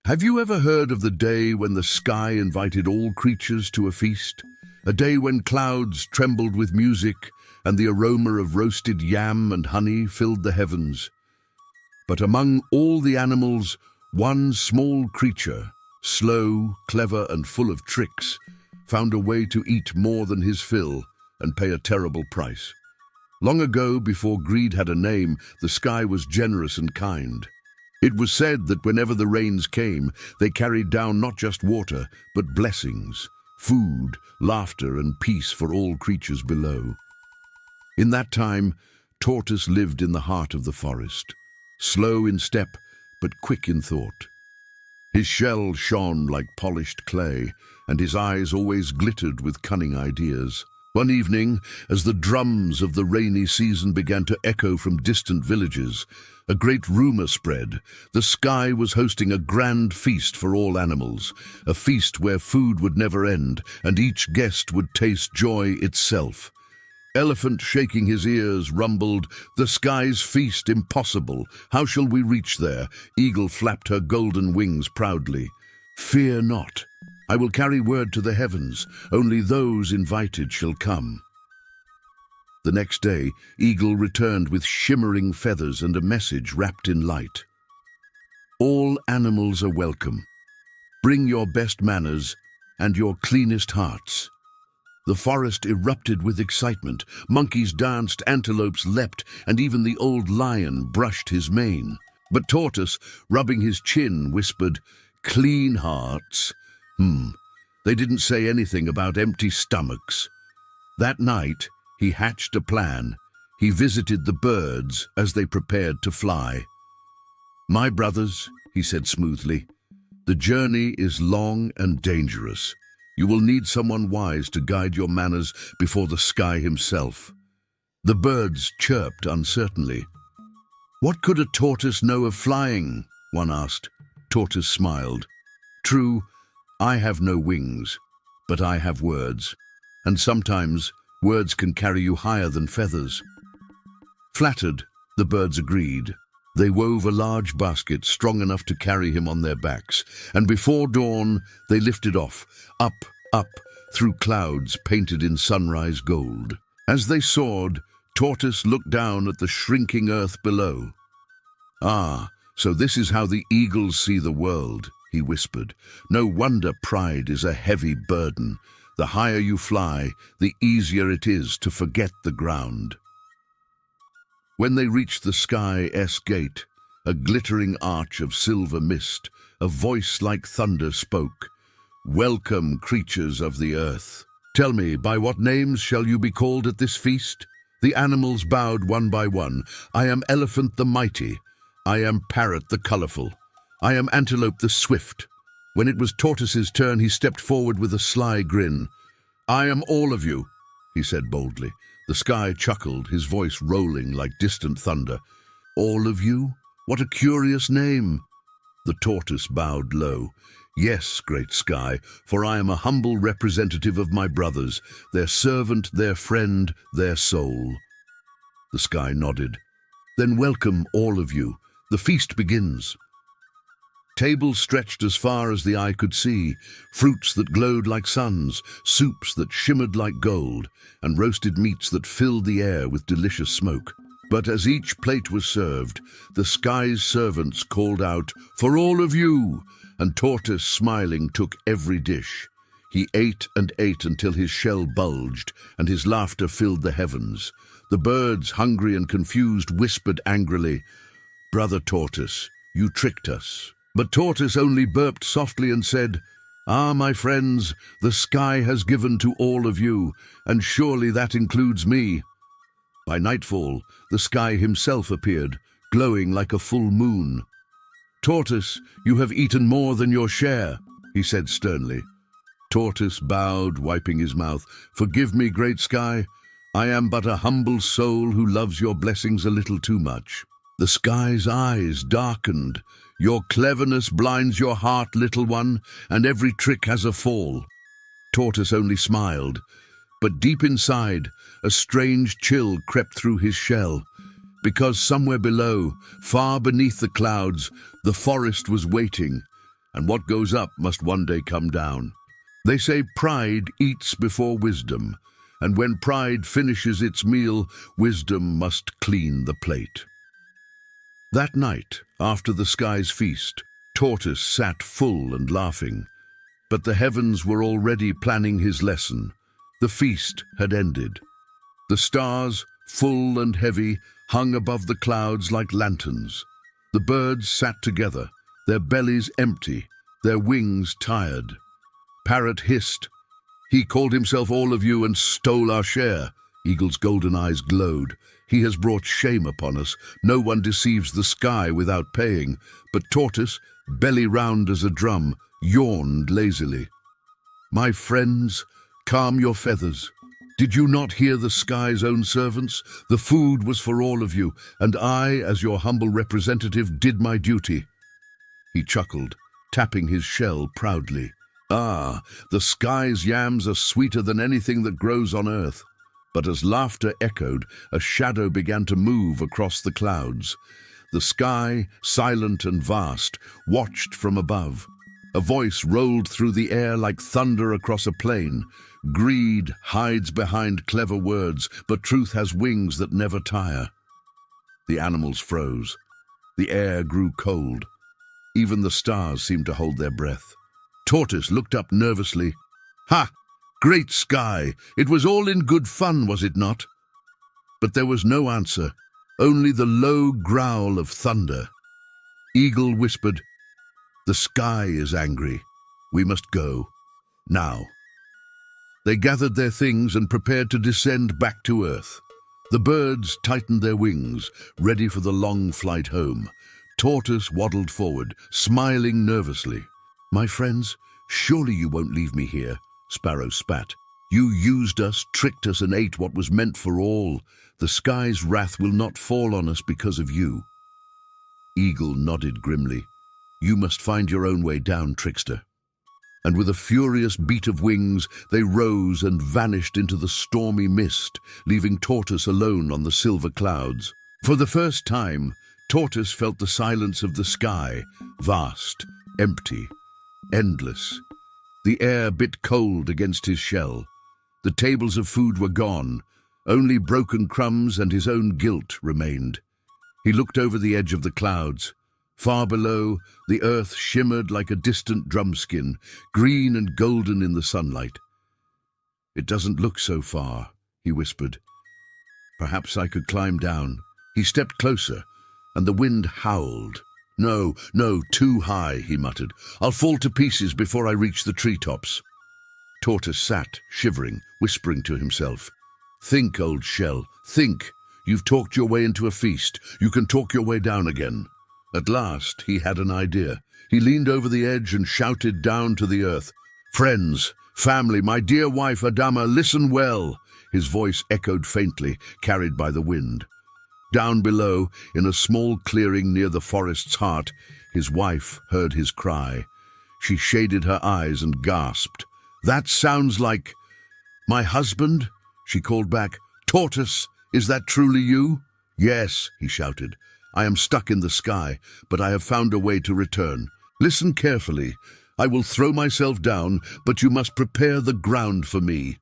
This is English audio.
Have you ever heard of the day when the sky invited all creatures to a feast? A day when clouds trembled with music and the aroma of roasted yam and honey filled the heavens. But among all the animals, one small creature, slow, clever and full of tricks, found a way to eat more than his fill and pay a terrible price. Long ago, before greed had a name, the sky was generous and kind. It was said that whenever the rains came, they carried down not just water, but blessings, food, laughter, and peace for all creatures below. In that time, Tortoise lived in the heart of the forest, slow in step, but quick in thought. His shell shone like polished clay, and his eyes always glittered with cunning ideas. One evening, as the drums of the rainy season began to echo from distant villages, a great rumor spread. The sky was hosting a grand feast for all animals, a feast where food would never end, and each guest would taste joy itself. Elephant, shaking his ears, rumbled, "The sky's feast impossible. How shall we reach there?" Eagle flapped her golden wings proudly. "Fear not. I will carry word to the heavens. Only those invited shall come." The next day, Eagle returned with shimmering feathers and a message wrapped in light. "All animals are welcome. Bring your best manners and your cleanest hearts." The forest erupted with excitement. Monkeys danced, antelopes leapt, and even the old lion brushed his mane. But Tortoise, rubbing his chin, whispered, "Clean hearts? They didn't say anything about empty stomachs." That night, he hatched a plan. He visited the birds as they prepared to fly. "My brothers," he said smoothly, "the journey is long and dangerous. You will need someone wise to guide your manners before the sky himself." The birds chirped uncertainly. "What could a tortoise know of flying?" one asked. Tortoise smiled. "True, I have no wings, but I have words, and sometimes words can carry you higher than feathers." Flattered, the birds agreed. They wove a large basket strong enough to carry him on their backs, and before dawn they lifted off, up, through clouds painted in sunrise gold. As they soared, Tortoise looked down at the shrinking earth below. "Ah, so this is how the eagles see the world," he whispered. "No wonder pride is a heavy burden. The higher you fly, the easier it is to forget the ground." When they reached the sky's gate, a glittering arch of silver mist, a voice like thunder spoke. "Welcome, creatures of the earth. Tell me, by what names shall you be called at this feast?" The animals bowed one by one. "I am Elephant the mighty. I am Parrot the colorful. I am Antelope the swift." When it was Tortoise's turn, he stepped forward with a sly grin. "I am all of you," he said boldly. The sky chuckled, his voice rolling like distant thunder. "All of you? What a curious name." The tortoise bowed low. "Yes, great sky, for I am a humble representative of my brothers, their servant, their friend, their soul." The sky nodded. "Then welcome, all of you. The feast begins." Tables stretched as far as the eye could see, fruits that glowed like suns, soups that shimmered like gold, and roasted meats that filled the air with delicious smoke. But as each plate was served, the sky's servants called out, "For all of you!" and Tortoise, smiling, took every dish. He ate and ate until his shell bulged, and his laughter filled the heavens. The birds, hungry and confused, whispered angrily, "Brother Tortoise, you tricked us." But Tortoise only burped softly and said, "Ah, my friends, the sky has given to all of you, and surely that includes me." By nightfall, the sky himself appeared, glowing like a full moon. "Tortoise, you have eaten more than your share," he said sternly. Tortoise bowed, wiping his mouth. "Forgive me, great sky. I am but a humble soul who loves your blessings a little too much." The sky's eyes darkened. "Your cleverness blinds your heart, little one, and every trick has a fall." Tortoise only smiled, but deep inside, a strange chill crept through his shell. Because somewhere below, far beneath the clouds, the forest was waiting. and what goes up must one day come down. They say pride eats before wisdom, and when pride finishes its meal, wisdom must clean the plate. That night, after the sky's feast, Tortoise sat full and laughing. But the heavens were already planning his lesson. The feast had ended. The stars, full and heavy, hung above the clouds like lanterns. The birds sat together, their bellies empty, their wings tired. Parrot hissed, "He called himself all of you and stole our share." Eagle's golden eyes glowed. "He has brought shame upon us. No one deceives the sky without paying." But Tortoise, belly round as a drum, yawned lazily. "My friends, calm your feathers. Did you not hear the sky's own servants? The food was for all of you, and I, as your humble representative, did my duty." He chuckled, tapping his shell proudly. "Ah, the sky's yams are sweeter than anything that grows on earth." But as laughter echoed, a shadow began to move across the clouds. The sky, silent and vast, watched from above. A voice rolled through the air like thunder across a plain. "Greed hides behind clever words, but truth has wings that never tire." The animals froze. The air grew cold. Even the stars seemed to hold their breath. Tortoise looked up nervously. "Ha! Great sky! It was all in good fun, was it not?" But there was no answer, only the low growl of thunder. Eagle whispered, "The sky is angry. We must go. Now." They gathered their things and prepared to descend back to earth. The birds tightened their wings, ready for the long flight home. Tortoise waddled forward, smiling nervously. "My friends, surely you won't leave me here," Sparrow spat. "You used us, tricked us, and ate what was meant for all. The sky's wrath will not fall on us because of you." Eagle nodded grimly. "You must find your own way down, trickster." And with a furious beat of wings, they rose and vanished into the stormy mist, leaving Tortoise alone on the silver clouds. For the first time, Tortoise felt the silence of the sky, vast, empty, endless. The air bit cold against his shell. The tables of food were gone. Only broken crumbs and his own guilt remained. He looked over the edge of the clouds. Far below, the earth shimmered like a distant drumskin, green and golden in the sunlight. "It doesn't look so far," he whispered. "Perhaps I could climb down." He stepped closer, and the wind howled. "No, no, too high," he muttered. "I'll fall to pieces before I reach the treetops." Tortoise sat, shivering, whispering to himself. "Think, old shell, think. You've talked your way into a feast. You can talk your way down again." At last, he had an idea. He leaned over the edge and shouted down to the earth. "Friends, family, my dear wife Adama, listen well." His voice echoed faintly, carried by the wind. Down below, in a small clearing near the forest's heart, his wife heard his cry. She shaded her eyes and gasped. "That sounds like—" "My husband?" she called back. "Tortoise, is that truly you?" "Yes," he shouted. "I am stuck in the sky, but I have found a way to return. Listen carefully. I will throw myself down, but you must prepare the ground for me."